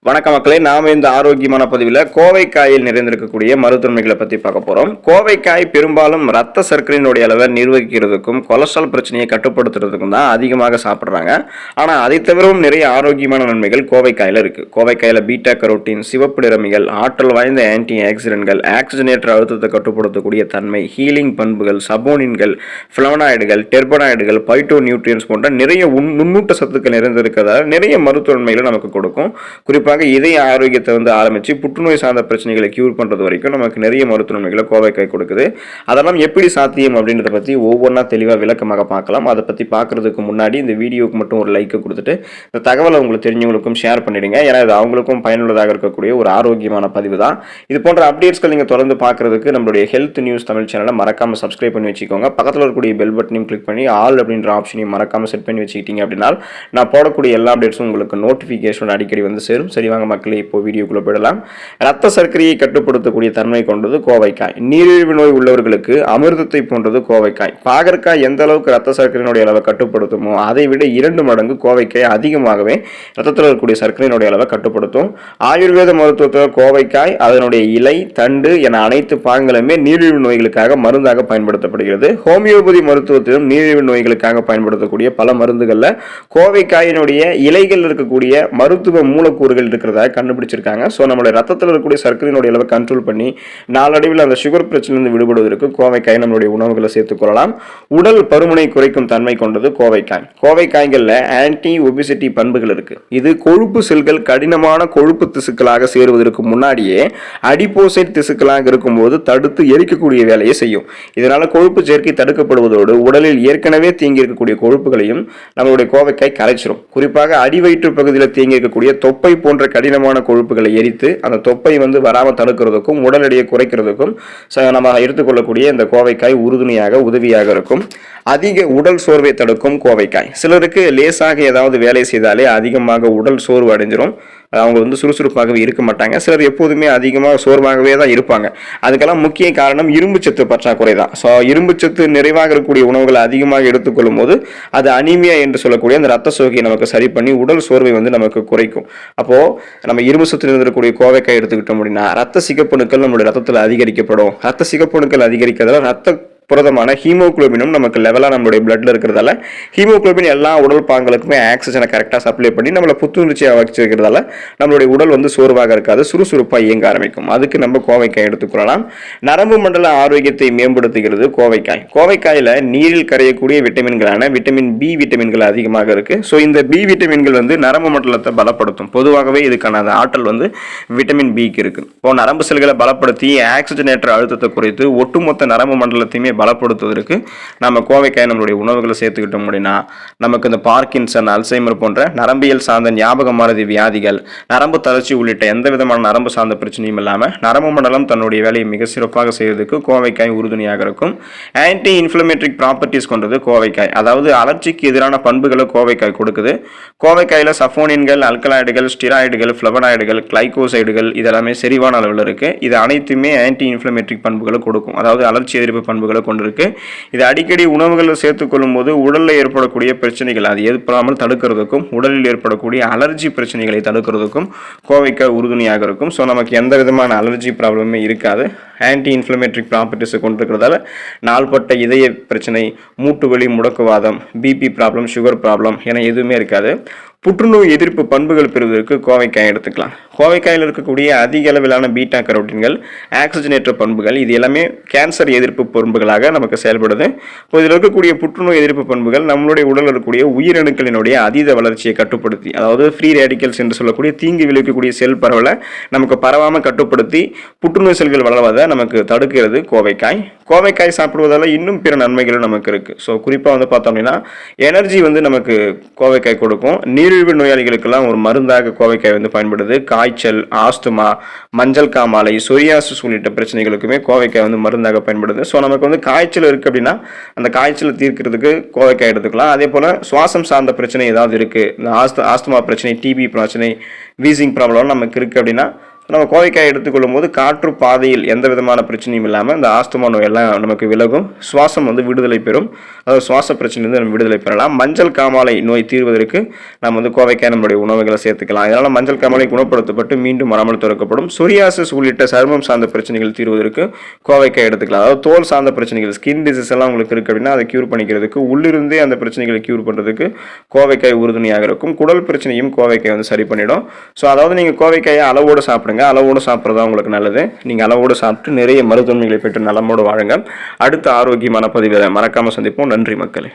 வணக்க மக்களே, நாம இந்த ஆரோக்கியமான பதிவில் கோவைக்காயில் நிறைந்திருக்கக்கூடிய மருத்துவமைகளை பற்றி பார்க்க போகிறோம். கோவைக்காய் பெரும்பாலும் ரத்த சர்க்கரையினுடைய அளவை நிர்வகிக்கிறதுக்கும் கொலஸ்ட்ரால் பிரச்சனையை கட்டுப்படுத்துறதுக்கும் தான் அதிகமாக சாப்பிட்றாங்க. ஆனால் அதை தவிரவும் நிறைய ஆரோக்கியமான நன்மைகள் கோவைக்காயில் இருக்குது. கோவைக்காயில் பீட்டா கரோட்டின், சிவப்பு நிறமிகள், ஆற்றல் வாய்ந்த ஆன்டி ஆக்சிடென்ட்கள், ஆக்சிஜனேற்ற அழுத்தத்தை கட்டுப்படுத்தக்கூடிய தன்மை, ஹீலிங் பண்புகள், சபோனின்கள், ஃப்ளவனாய்டுகள், டெர்பனாய்டுகள், பைட்டோ நியூட்ரியன்ஸ் போன்ற நிறைய நுண்ணூட்ட சத்துக்கள் நிறைந்திருக்கிறதால நிறைய மருத்துவ நன்மைகளை நமக்கு கொடுக்கும். குறிப்பாக இதய ஆரோக்கியத்தை ஆரம்பிச்சு புற்றுநோய் சார்ந்த பிரச்சனைகளை கியூர் பண்றது வரைக்கும் நமக்கு நிறைய மருத்துவ நன்மைகளை கோவைக்காய் கொடுக்குது. அதெல்லாம் எப்படி சாத்தியம் அப்படின்றத பத்தி ஒவ்வொன்றா தெளிவாக விளக்கமாக பார்க்கலாம். அதை பத்தி பார்க்கறதுக்கு முன்னாடி இந்த வீடியோக்கு மட்டும் ஒரு லைக் கொடுத்துட்டு இந்த தகவலை உங்களுக்கு தெரிஞ்சவங்களுக்கும் ஷேர் பண்ணிடுங்க. ஏன்னா இது அவங்களுக்கும் பயனுள்ளதாக இருக்கக்கூடிய ஒரு ஆரோக்கியமான பதிவு தான். இது போன்ற அப்டேட்ஸ்கள் நீங்க தொடர்ந்து பார்க்கறதுக்கு நம்மளுடைய ஹெல்த் நியூஸ் தமிழ் சேனலை மறக்காம சப்ஸ்கிரைப் பண்ணி வச்சுக்கோங்க. பக்கத்தில் இருக்கக்கூடிய பெல் பட்டனையும் கிளிக் பண்ணி ஆல் அப்படின்ற ஆப்ஷனையும் மறக்காம செட் பண்ணி வச்சுக்கிட்டீங்க அப்படின்னா நான் போடக்கூடிய எல்லா அப்டேட்ஸும் உங்களுக்கு நோட்டிஃபிகேஷன் அடிக்கடி சேரும். சரி, வாங்க மக்களே, இப்போ வீடியோக்குள்ள போயிடலாம். ரத்த சர்க்கரையை கட்டுப்படுத்தக்கூடிய தன்மை கொண்டது கோவைக்காய். நீரிழிவு நோய் உள்ளவர்களுக்கு அமிர்தத்தை போன்றது கோவைக்காய். பாகற்காய் எந்த அளவுக்கு ரத்த சர்க்கரையினுடைய அளவை கட்டுப்படுத்துமோ அதை விட 2 மடங்கு கோவைக்காய் அதிகமாகவே ரத்தத்தில் இருக்கக்கூடிய சர்க்கரையினுடைய அளவை கட்டுப்படுத்தும். ஆயுர்வேத மருத்துவத்தில் கோவைக்காய் அதனுடைய இலை, தண்டு என அனைத்து பாகங்களுமே நீரிழிவு நோய்களுக்காக மருந்தாக பயன்படுத்தப்படுகிறது. ஹோமியோபதி மருத்துவத்திலும் நீரிழிவு நோய்களுக்காக பயன்படுத்தக்கூடிய பல மருந்துகள்ல கோவைக்காயினுடைய இலைகள் இருக்கக்கூடிய மருத்துவ மூலக்கூறுகள் இருக்கிறதாக கண்டுபிடிச்சிருக்காங்க. ஸோ நம்மளுடைய ரத்தத்தில் இருக்கக்கூடிய சர்க்கரையினுடைய அளவை கண்ட்ரோல் பண்ணி நாளடைவில் அந்த சுகர் பிரச்சனையிலிருந்து விடுபடுவதற்கு கோவைக்காய் நம்மளுடைய உணவுகளை சேர்த்துக்கொள்ளலாம். உடல் பருமனை குறைக்கும் தன்மை கொண்டது கோவைக்காய். கோவைக்காய்களில் ஆன்டி ஒபிசிட்டி பண்புகள் இருக்கு. இது கொழுப்பு செல்கள் கடினமான கொழுப்பு திசுக்களாக சேருவதற்கு முன்னாடியே அடிப்போசைட் திசுக்களாக இருக்கும்போது தடுத்து எரிக்கக்கூடிய வேலையை செய்யும். இதனால கொழுப்பு சேர்க்கை தடுக்கப்படுவதோடு உடலில் ஏற்கனவே தேங்கி இருக்கக்கூடிய கொழுப்புகளையும் நம்மளுடைய கோவைக்காய் கரைச்சிரும். குறிப்பாக அடிவயிற்று பகுதியில் தேங்கி இருக்கக்கூடிய தொப்பை போன்ற கடினமான கொழுப்புகளை எரித்து அந்த தொப்பை வராமல் தடுக்கிறதுக்கும் உடல் எடையை குறைக்கிறதுக்கும் நம்ம எடுத்துக்கொள்ளக்கூடிய இந்த கோவைக்காய் உறுதுணையாக உதவியாக இருக்கும். அதிக உடல் சோர்வை தடுக்கும் கோவைக்காய். சிலருக்கு லேசாக ஏதாவது வேலை செய்தாலே அதிகமாக உடல் சோர்வு அடைஞ்சிரும். அவங்க சுறுசுறுப்பாகவே இருக்க மாட்டாங்க. சிலர் எப்போதுமே அதிகமாக சோர்வாகவே தான் இருப்பாங்க. அதுக்கெல்லாம் முக்கிய காரணம் இரும்பு சத்து பற்றாக்குறை தான். ஸோ இரும்பு சத்து நிறைவாக இருக்கக்கூடிய உணவுகளை அதிகமாக எடுத்துக்கொள்ளும் போது அது அனீமியா என்று சொல்லக்கூடிய அந்த ரத்த சோகையை நமக்கு சரி பண்ணி உடல் சோர்வை நமக்கு குறைக்கும். அப்போ நம்ம இரும்பு சத்து இருந்திருக்கக்கூடிய கோவைக்காய் எடுத்துக்கிட்டோம் அப்படின்னா ரத்த சிகப்பணுக்கள் நம்மளுடைய ரத்தத்தில் அதிகரிக்கப்படும். ரத்த சிகப்பணுக்கள் அதிகரிக்கிறதால ரத்த புரதமான ஹீமோகுளோபினும் நமக்கு லெவலாக நம்மளுடைய பிளட்ல இருக்கிறதால ஹீமோகுளோபின் எல்லா உடல் பாங்களுக்குமே ஆக்சிஜனை கரெக்டாக சப்ளை பண்ணி நம்மளை புத்துணர்ச்சியாக வச்சிருக்கிறதால நம்மளுடைய உடல் சோர்வாக இருக்காது, சுறுசுறுப்பாக இயங்க ஆரம்பிக்கும். அதுக்கு நம்ம கோவைக்காய் எடுத்துக்கொள்ளலாம். நரம்பு மண்டல ஆரோக்கியத்தை மேம்படுத்துகிறது கோவைக்காய். கோவைக்காயில் நீரில் கரையக்கூடிய விட்டமின்களான விட்டமின் பி விட்டமின்கள் அதிகமாக இருக்கு. ஸோ இந்த பி விட்டமின்கள் நரம்பு மண்டலத்தை பலப்படுத்தும். பொதுவாகவே இதுக்கான ஆற்றல் விட்டமின் பிக்கு இருக்கு. இப்போ நரம்பு செல்களை பலப்படுத்தி ஆக்சிஜனேற்ற அழுத்தத்தை குறைத்து ஒட்டுமொத்த நரம்பு மண்டலத்தையுமே பலப்படுத்துவதற்கு நம்ம கோவைக்காய் நம்மளுடைய உணவுகளை சேர்த்துக்கிட்டோம் அப்படின்னா நமக்கு இந்த பார்க்கின்சன், அல்சைமர் போன்ற நரம்பியல் சார்ந்த ஞாபக மறதி வியாதிகள், நரம்பு தளர்ச்சி உள்ளிட்ட எந்த விதமான நரம்பு சார்ந்த பிரச்சனையும் இல்லாமல் நரம்பு மண்டலம் தன்னுடைய வேலையை மிக சிறப்பாக செய்வதற்கு கோவைக்காய் உறுதுணையாக இருக்கும். ஆன்டி இன்ஃப்ளமேட்டரிக் ப்ராப்பர்ட்டிஸ் கொண்டது கோவைக்காய். அதாவது அலர்ஜிக்கு எதிரான பண்புகளை கோவைக்காய் கொடுக்குது. கோவைக்காயில் சஃபோனின்கள், அல்கலாய்டுகள், ஸ்டிராய்டுகள், ஃப்ளவனாய்டுகள், கிளைகோசைடுகள் இதெல்லாமே செறிவான அளவில் இருக்கு. இது அனைத்துமே ஆன்டி இன்ஃப்ளமேட்டரிக் பண்புகளை கொடுக்கும். அதாவது அலர்ச்சி எதிர்ப்பு பண்புகளை கொண்டிருக்கு. இது அடிக்கடி உணவுகளில் சேர்த்துக்கொள்ளும் போது உடலில் ஏற்படக்கூடிய பிரச்சனைகள் அது ஏற்படாமல் தடுக்கிறதுக்கும் உடலில் ஏற்படக்கூடிய அலர்ஜி பிரச்சனைகளை தடுக்கிறதுக்கும் கோவைக்காய் உறுதுணையாக இருக்கும். ஸோ நமக்கு எந்த விதமான அலர்ஜி ப்ராப்ளமே இருக்காது. ஆன்டி இன்ஃப்ளமேட்டரிக் ப்ராப்பர்ட்டிஸை கொண்டிருக்கிறதால நாள்பட்ட இதய பிரச்சனை, மூட்டு வலி, முடக்குவாதம், பிபி ப்ராப்ளம், சுகர் ப்ராப்ளம் என எதுவுமே இருக்காது. புற்றுநோய் எதிர்ப்பு பண்புகள் பெறுவதற்கு கோவைக்காய் எடுத்துக்கலாம். கோவைக்காயில் இருக்கக்கூடிய அதிக அளவிலான பீட்டா கரோட்டின்கள், ஆக்சிஜனேற்ற பண்புகள் இது எல்லாமே கேன்சர் எதிர்ப்பு பண்புகளாக நமக்கு செயல்படுது. இப்போ இதில் இருக்கக்கூடிய புற்றுநோய் எதிர்ப்பு பண்புகள் நம்மளுடைய உடலில் இருக்கக்கூடிய உயிரணுக்களினுடைய அதீத வளர்ச்சியை கட்டுப்படுத்தி, அதாவது ஃப்ரீ ரேடிக்கல்ஸ் என்று சொல்லக்கூடிய தீங்கு விளைவிக்கக்கூடிய செல் பரவலை நமக்கு பரவாமல் கட்டுப்படுத்தி புற்றுநோய் செல்கள் வளர்வதை நமக்கு தடுக்கிறது கோவைக்காய். கோவைக்காய் சாப்பிடுவதால் இன்னும் பிற நன்மைகளும் நமக்கு இருக்கு. ஸோ குறிப்பாக பார்த்தோம் அப்படின்னா எனர்ஜி நமக்கு கோவைக்காய் கொடுக்கும். நீரிழிவு நோயாளிகளுக்கெல்லாம் ஒரு மருந்தாக கோவைக்காய் பயன்படுது. காய்ச்சல், ஆஸ்துமா, மஞ்சள் காமாலை, சொரியாசிஸ் உள்ளிட்ட பிரச்சனைகளுக்குமே கோவைக்காய் மருந்தாக பயன்படுது. ஸோ நமக்கு காய்ச்சல் இருக்கு அப்படின்னா அந்த காய்ச்சலை தீர்க்கிறதுக்கு கோவைக்காய் எடுத்துக்கலாம். அதே போல சுவாசம் சார்ந்த பிரச்சனை ஏதாவது இருக்கு, இந்த ஆஸ்துமா பிரச்சனை, டிபி பிரச்சனை, வீசிங் ப்ராப்ளம் நமக்கு இருக்கு அப்படின்னா நம்ம கோவைக்காய் எடுத்துக்கொள்ளும் போது காற்று பாதையில் எந்த விதமான பிரச்சனையும் இல்லாமல் இந்த ஆஸ்துமா நோயெல்லாம் நமக்கு விலகும், சுவாசம் விடுதலை பெறும். அதாவது சுவாச பிரச்சனையிலிருந்து நம்ம விடுதலை பெறலாம். மஞ்சள் காமாலை நோய் தீர்வதற்கு நம்ம கோவைக்காய் நம்மளுடைய உணவுகளை சேர்த்துக்கலாம். இதனால் மஞ்சள் காமாலை குணப்படுத்தப்பட்டு மீண்டும் மரமல் திறக்கப்படும். சொரியாசிஸ் உள்ளிட்ட சருமம் சார்ந்த பிரச்சனைகள் தீர்வதற்கு கோவைக்காய் எடுத்துக்கலாம். அதாவது தோல் சார்ந்த பிரச்சனைகள், ஸ்கின் டிசீஸ் எல்லாம் உங்களுக்கு இருக்கு அப்படின்னா அதை கியூர் பண்ணிக்கிறதுக்கு, உள்ளிருந்தே அந்த பிரச்சனைகளை கியூர் பண்ணுறதுக்கு கோவைக்காய் உறுதுணையாக இருக்கும். குடல் பிரச்சனையும் கோவைக்காய் சரி பண்ணிடும். ஸோ அதாவது நீங்கள் கோவைக்காயை அளவோடு சாப்பிடுங்க. அளவோடு சாப்பிட்றது உங்களுக்கு நல்லது. நீங்கள் அளவோடு சாப்பிட்டு நிறைய மருத்துவமைகளை பெற்று நலமோடு வாழுங்க. அடுத்த ஆரோக்கியமான பதிவில் மறக்காமல் சந்திப்போம். நன்றி மக்களே.